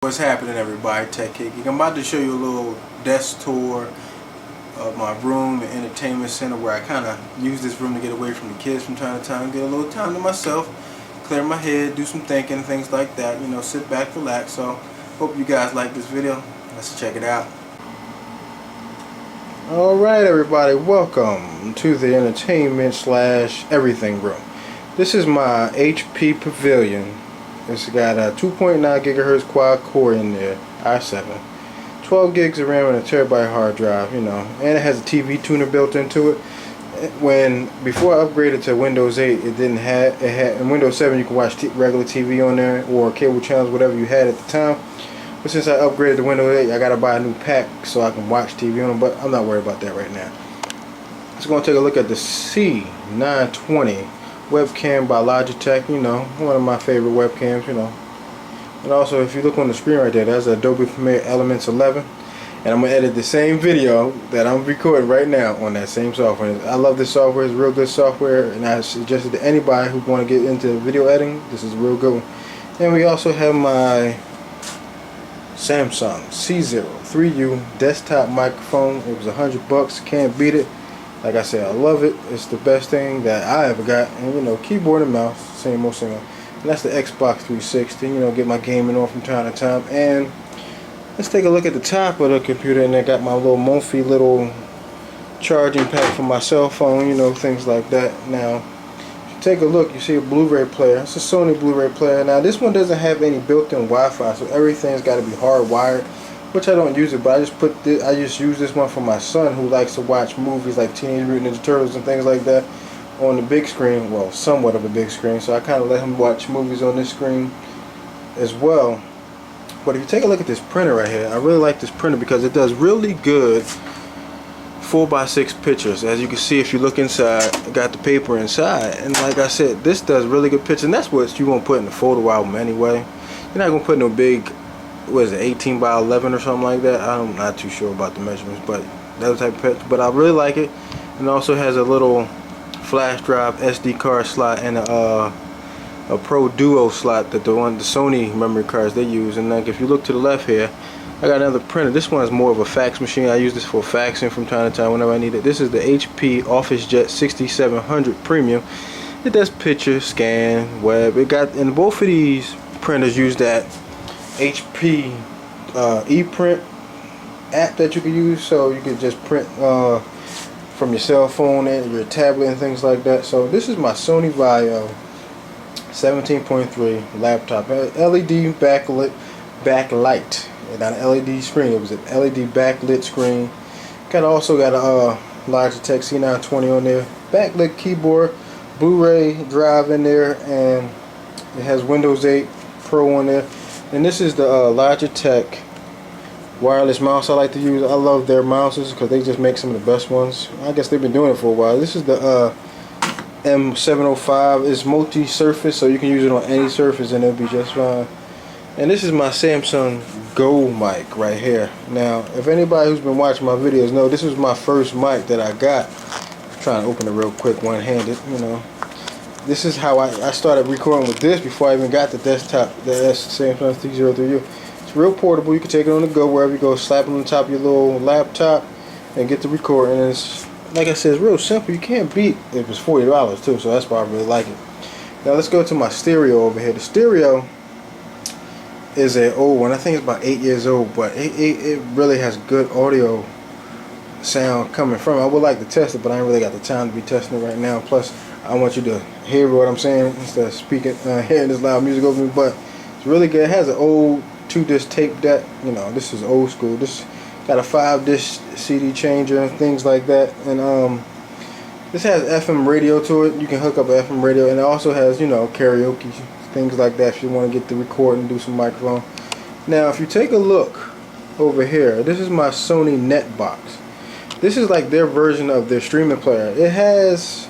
What's happening, everybody? Tech Geek. I'm about to show you a little desk tour of my room and entertainment center, where I kind of use this room to get away from the kids from time to time, get a little time to myself, clear my head, do some thinking, things like that. You know, sit back, relax. So hope you guys like this video. Let's check it out. Alright, everybody, welcome to the entertainment slash everything room. This is my HP Pavilion. It's got a 2.9 gigahertz quad core in there, i7, 12 gigs of RAM and a terabyte hard drive, you know, and it has a TV tuner built into it. Before I upgraded to Windows 8, it had in Windows 7 you can watch regular TV on there or cable channels, whatever you had at the time. But since I upgraded to Windows 8, I gotta buy a new pack so I can watch TV on them. But I'm not worried about that right now. Just gonna take a look at the C920 webcam by Logitech. You know, one of my favorite webcams. You know, and also if you look on the screen right there, that's Adobe Premiere Elements 11, and I'm gonna edit the same video that I'm recording right now on that same software. I love this software; it's real good software, and I suggest it to anybody who want to get into video editing. This is a real good one. And we also have my Samsung C03U desktop microphone. It was $100. Can't beat it. Like I said, I love it. It's the best thing that I ever got. And you know, keyboard and mouse, same old same old. And that's the Xbox 360. You know, get my gaming on from time to time. And let's take a look at the top of the computer. And I got my little Mophie little charging pack for my cell phone. You know, things like that. Now, if you take a look, you see a Blu-ray player. It's a Sony Blu-ray player. Now, this one doesn't have any built-in Wi-Fi, so everything's got to be hardwired. Which I don't use it, but I just use this one for my son, who likes to watch movies like Teenage Mutant Ninja Turtles and things like that on the big screen. Well, somewhat of a big screen, so I kind of let him watch movies on this screen as well. But if you take a look at this printer right here, I really like this printer because it does really good 4x6 pictures. As you can see, if you look inside, I got the paper inside, and like I said, this does really good pictures, and that's what you won't put in the photo album anyway. You're not gonna put no big, what is it, 18 by 11 or something like that. I'm not too sure about the measurements, but that type of picture. But I really like it. And it also has a little flash drive SD card slot and a Pro Duo slot that the Sony memory cards they use. And like if you look to the left here, I got another printer. This one is more of a fax machine. I use this for faxing from time to time whenever I need it. This is the HP OfficeJet 6700 Premium. It does picture, scan, web. It got, and both of these printers use that HP ePrint app that you can use, so you can just print from your cell phone and your tablet and things like that. So this is my Sony Vaio 17.3 laptop, LED backlight, not an LED screen. It was an LED backlit screen. Also got a Logitech C920 on there, backlit keyboard, Blu-ray drive in there, and it has Windows 8 Pro on there. And this is the Logitech wireless mouse I like to use. I love their mouses because they just make some of the best ones. I guess they've been doing it for a while. This is the M705. It's multi-surface, so you can use it on any surface and it'll be just fine. And this is my Samsung Go mic right here. Now, if anybody who's been watching my videos know, this was my first mic that I got. I'm trying to open it real quick, one-handed, you know. This is how I started recording with this before I even got the desktop, the Samsung C03U. It's real portable. You can take it on the go wherever you go, slap it on the top of your little laptop, and get to recording. And it's, like I said, it's real simple. You can't beat it. It was $40 too, so that's why I really like it. Now let's go to my stereo over here. The stereo is an old one. I think it's about 8 years old, but it really has good audio sound coming from it. I would like to test it, but I ain't really got the time to be testing it right now. Plus, I want you to hear what I'm saying instead of speaking, hearing this loud music over me. But it's really good. It has an old 2-disc tape deck. You know, this is old school. This got a 5-disc CD changer and things like that. And this has FM radio to it. You can hook up an FM radio, and it also has, you know, karaoke, things like that if you want to get the record and do some microphone. Now, if you take a look over here, this is my Sony Netbox. This is like their version of their streaming player. It has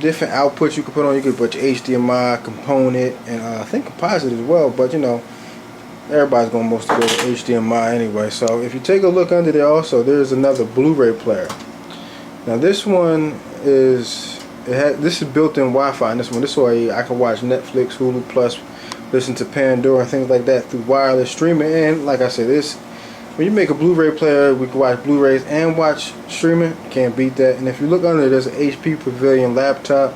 different outputs you can put on. You could put your HDMI component and I think composite as well, but you know, everybody's going to mostly go with HDMI anyway. So if you take a look under there also, there's another Blu-ray player. Now this one is, this is built-in Wi-Fi in this one. This way I can watch Netflix, Hulu Plus, listen to Pandora and things like that through wireless streaming. And like I said, this when you make a Blu-ray player, we can watch Blu-rays and watch streaming. Can't beat that. And if you look under, there's an HP Pavilion laptop.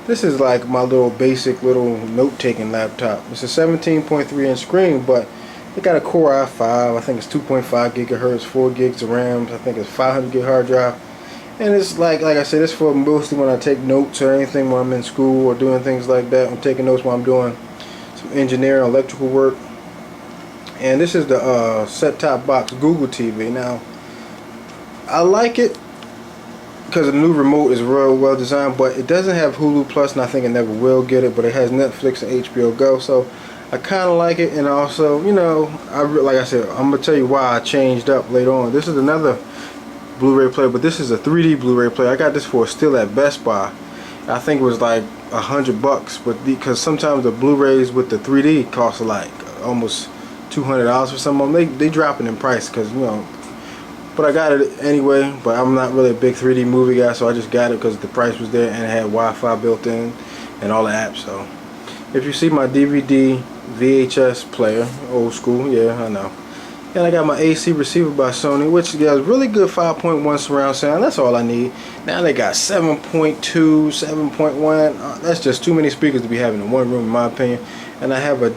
This is like my little basic little note-taking laptop. It's a 17.3-inch screen, but it got a Core i5. I think it's 2.5 gigahertz, 4 gigs of RAM. I think it's 500 gig hard drive. And it's like I said, it's for mostly when I take notes or anything when I'm in school or doing things like that. I'm taking notes while I'm doing some engineering, electrical work. And this is the set-top box Google TV. Now, I like it because the new remote is real well designed, but it doesn't have Hulu Plus, and I think it never will get it. But it has Netflix and HBO Go, so I kind of like it. And also, you know, like I said, I'm gonna tell you why I changed up later on. This is another Blu-ray player, but this is a 3D Blu-ray player. I got this for still at Best Buy. I think it was like $100, but because sometimes the Blu-rays with the 3D cost like almost $200 for some of them. They dropping in price because, you know, but I got it anyway. But I'm not really a big 3D movie guy, so I just got it because the price was there and it had Wi-Fi built in and all the apps. So if you see my DVD VHS player, old school, yeah, I know. And I got my AC receiver by Sony, which has really good 5.1 surround sound. That's all I need. Now they got 7.2, 7.1. That's just too many speakers to be having in one room, in my opinion. And I have a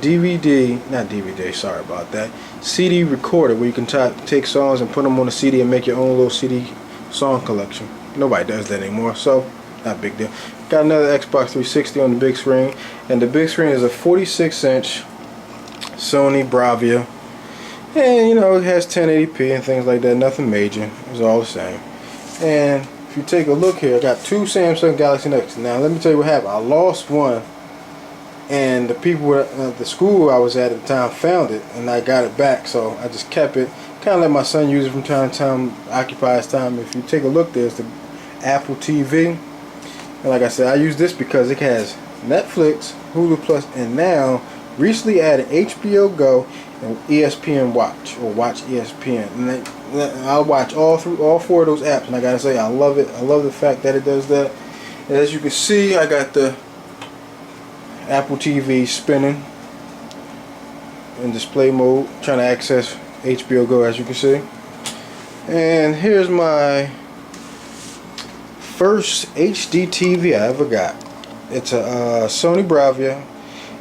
sorry about that, CD recorder where you can take songs and put them on a CD and make your own little CD song collection. Nobody does that anymore, so not a big deal. Got another Xbox 360 on the big screen, and the big screen is a 46-inch Sony Bravia. And you know, it has 1080p and things like that, nothing major, it's all the same. And if you take a look here, I got two Samsung Galaxy Nexus. Now let me tell you what happened. I lost one, and the people at the school I was at the time found it, and I got it back, so I just kept it. Kind of let my son use it from time to time, occupy his time. If you take a look, there's the Apple TV. And like I said, I use this because it has Netflix, Hulu Plus, and now recently added HBO Go and ESPN Watch, or Watch ESPN. And I'll watch all four of those apps, and I gotta say, I love it. I love the fact that it does that. And as you can see, I got the Apple TV spinning in display mode, trying to access HBO Go, as you can see. And here's my first HD TV I ever got. It's a Sony Bravia.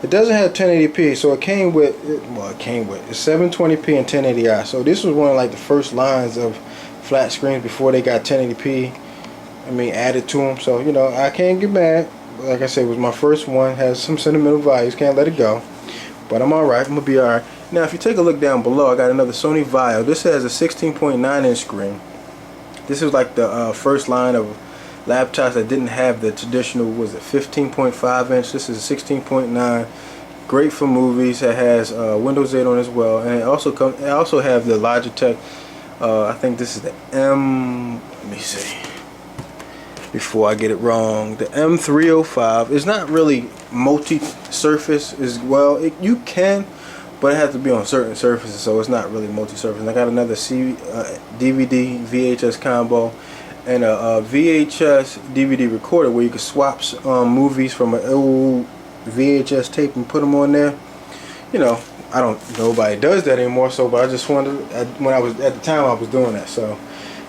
It doesn't have 1080p, so it came with it's 720p and 1080i. So this was one of like the first lines of flat screens before they got 1080p. Added to them. So you know, I can't get mad. Like I said, it was my first one. Has some sentimental values. Can't let it go. But I'm alright. I'm gonna be alright. Now, if you take a look down below, I got another Sony Vaio. This has a 16.9-inch screen. This is like the first line of laptops that didn't have the traditional, was it 15.5-inch? This is a 16.9. Great for movies. It has Windows 8 on as well, and it also have the Logitech. I think this is the let me see before I get it wrong. The M305 is not really multi-surface as well. You can, but it has to be on certain surfaces, so it's not really multi-surface. And I got another DVD VHS combo and a VHS DVD recorder where you can swap movies from an old VHS tape and put them on there. You know, nobody does that anymore. So, but I just wanted, when I was at the time, I was doing that. So,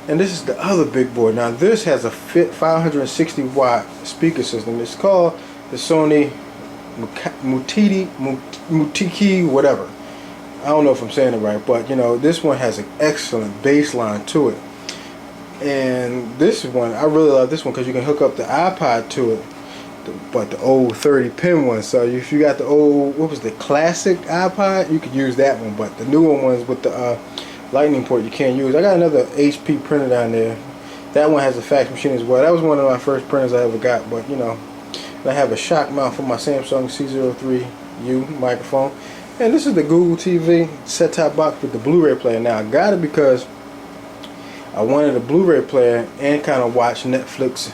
and this is the other big board. Now, this has a 560 watt speaker system. It's called the Sony Mutiki, whatever. I don't know if I'm saying it right, but you know, this one has an excellent bass line to it. And this one, I really love this one because you can hook up the iPod to it, but the old 30-pin one. So if you got the old, what was the classic iPod, you could use that one. But the newer ones with the lightning port, you can't use. I got another HP printer down there. That one has a fax machine as well. That was one of my first printers I ever got. But you know, I have a shock mount for my Samsung C03U microphone. And this is the Google TV set-top box with the Blu-ray player. Now I got it because I wanted a Blu-ray player and kind of watch Netflix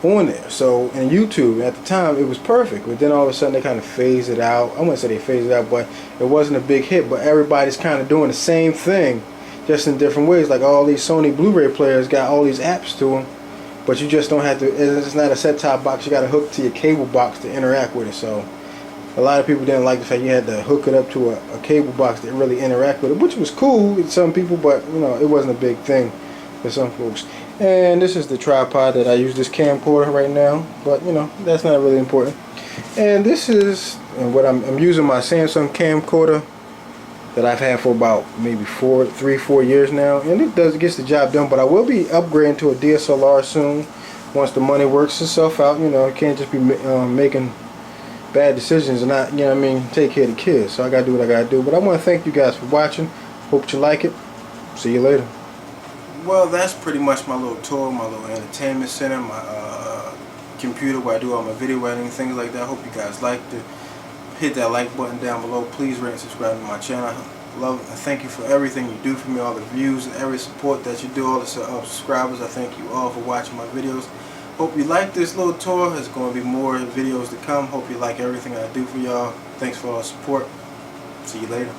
on there. So, and YouTube, at the time, it was perfect. But then all of a sudden, they kind of phased it out. I wouldn't say they phased it out, but it wasn't a big hit. But everybody's kind of doing the same thing, just in different ways. Like all these Sony Blu-ray players got all these apps to them, but you just don't have to, it's not a set-top box. You got to hook to your cable box to interact with it. So, A lot of people didn't like the fact you had to hook it up to a cable box that really interact with it, which was cool with some people, but you know, it wasn't a big thing for some folks. And this is the tripod that I use this camcorder right now, but you know, that's not really important. And this is what I'm using my Samsung camcorder that I've had for about maybe 3-4 years now, and it gets the job done. But I will be upgrading to a DSLR soon once the money works itself out. You know, I can't just be making bad decisions and not, you know what I mean, take care of the kids. So I gotta do what I gotta do. But I want to thank you guys for watching. Hope you like it. See you later. Well, that's pretty much my little tour, my little entertainment center, my computer where I do all my video editing, things like that. Hope you guys liked it. Hit that like button down below. Please rate and subscribe to my channel. I thank you for everything you do for me, all the views and every support that you do, all the subscribers. I thank you all for watching my videos. Hope you like this little tour. There's going to be more videos to come. Hope you like everything I do for y'all. Thanks for all the support. See you later.